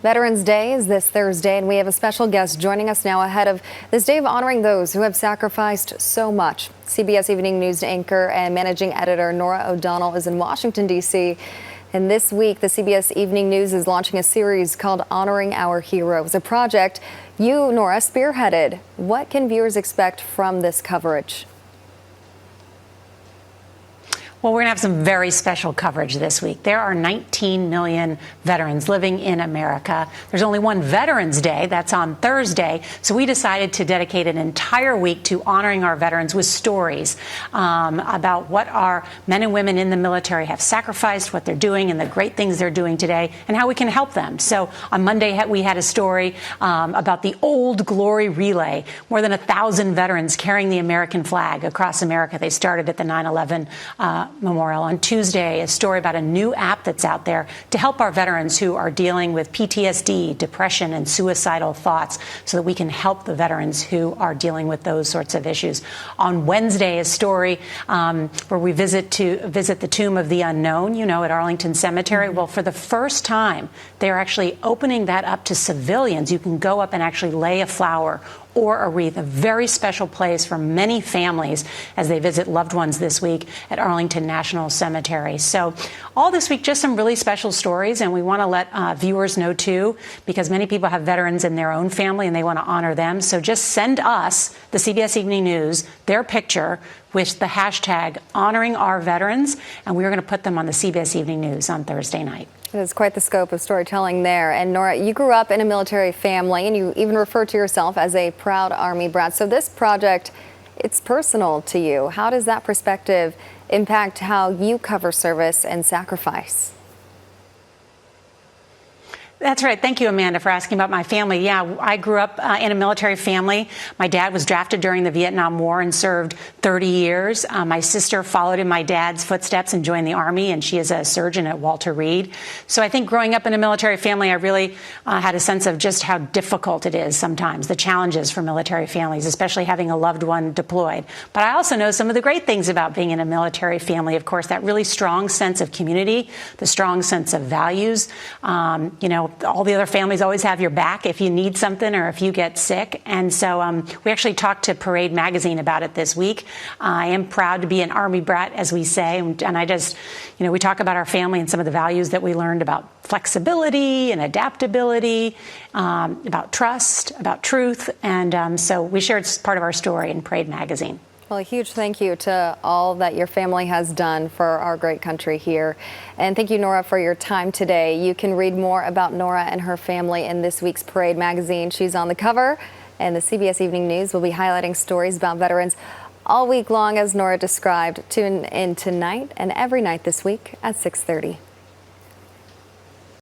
Veterans Day is this Thursday, and we have a special guest joining us now ahead of this day of honoring those who have sacrificed so much. CBS Evening News anchor and managing editor Norah O'Donnell is in Washington, D.C. And this week, the CBS Evening News is launching a series called Honoring Our Heroes, a project you, Norah, spearheaded. What can viewers expect from this coverage? Well, we're going to have some very special coverage this week. There are 19 million veterans living in America. There's only one Veterans Day. That's on Thursday. So we decided to dedicate an entire week to honoring our veterans with stories about what our men and women in the military have sacrificed, what they're doing, and the great things they're doing today, and how we can help them. So on Monday, we had a story about the Old Glory Relay. More than 1,000 veterans carrying the American flag across America. They started at the 9/11 Memorial. On Tuesday, a story about a new app that's out there to help our veterans who are dealing with PTSD, depression, and suicidal thoughts, so that we can help the veterans who are dealing with those sorts of issues. On Wednesday, a story where we visit the Tomb of the Unknown, at Arlington Cemetery. Well, for the first time, they're actually opening that up to civilians. You can go up and actually lay a flower or a wreath, a very special place for many families as they visit loved ones this week at Arlington National Cemetery. So all this week, just some really special stories, and we want to let viewers know too, because many people have veterans in their own family and they want to honor them. So just send us, the CBS Evening News, their picture with the hashtag honoring our veterans, and we're going to put them on the CBS Evening News on Thursday night. It's quite the scope of storytelling there. And Norah, you grew up in a military family, and you even refer to yourself as a proud Army brat. So this project, it's personal to you. How does that perspective impact how you cover service and sacrifice? That's right. Thank you, Amanda, for asking about my family. Yeah, I grew up in a military family. My dad was drafted during the Vietnam War and served 30 years. My sister followed in my dad's footsteps and joined the Army, and she is a surgeon at Walter Reed. So I think growing up in a military family, I really had a sense of just how difficult it is sometimes, the challenges for military families, especially having a loved one deployed. But I also know some of the great things about being in a military family. Of course, that really strong sense of community, the strong sense of values, all the other families always have your back if you need something or if you get sick. And so we actually talked to Parade magazine about it this week. I am proud to be an Army brat, as we say. And I just, we talk about our family and some of the values that we learned about flexibility and adaptability, about trust, about truth. And so we shared part of our story in Parade magazine. Well, a huge thank you to all that your family has done for our great country here. And thank you, Norah, for your time today. You can read more about Norah and her family in this week's Parade magazine. She's on the cover, and the CBS Evening News will be highlighting stories about veterans all week long, as Norah described. Tune in tonight and every night this week at 6:30.